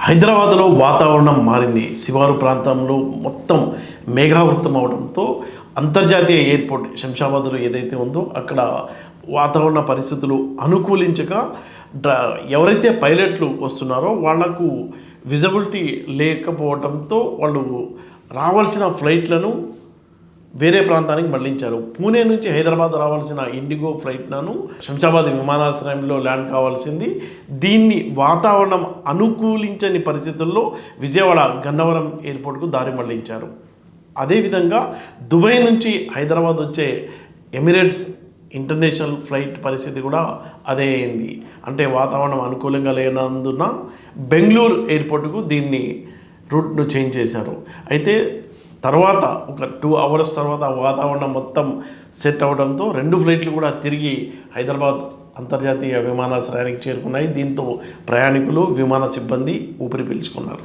హైదరాబాద్లో వాతావరణం మారింది. శివారు ప్రాంతంలో మొత్తం మేఘావృతం అవడంతో అంతర్జాతీయ ఎయిర్పోర్ట్ శంషాబాద్లో ఏదైతే ఉందో అక్కడ వాతావరణ పరిస్థితులు అనుకూలించక ఎవరైతే పైలట్లు వస్తున్నారో వాళ్లకు విజిబిలిటీ లేకపోవడంతో వాళ్ళు రావాల్సిన ఫ్లైట్లను వేరే ప్రాంతానికి మళ్లించారు. పూణే నుంచి హైదరాబాద్ రావాల్సిన ఇండిగో ఫ్లైట్లను శంషాబాద్ విమానాశ్రయంలో ల్యాండ్ కావాల్సింది. దీన్ని వాతావరణం అనుకూలించని పరిస్థితుల్లో విజయవాడ గన్నవరం ఎయిర్పోర్ట్కు దారి మళ్లించారు. అదేవిధంగా దుబాయ్ నుంచి హైదరాబాద్ వచ్చే ఎమిరేట్స్ ఇంటర్నేషనల్ ఫ్లైట్ పరిస్థితి కూడా అదే అయింది. అంటే వాతావరణం అనుకూలంగా లేనందున బెంగళూరు ఎయిర్పోర్టుకు దీన్ని రూట్ను చేంజ్ చేశారు. అయితే తర్వాత ఒక 2 hours తర్వాత వాతావరణం మొత్తం సెట్ అవడంతో 2 ఫ్లైట్లు కూడా తిరిగి హైదరాబాద్ అంతర్జాతీయ విమానాశ్రయానికి చేరుకున్నాయి. దీంతో ప్రయాణికులు విమాన సిబ్బంది ఊపిరి పీల్చుకున్నారు.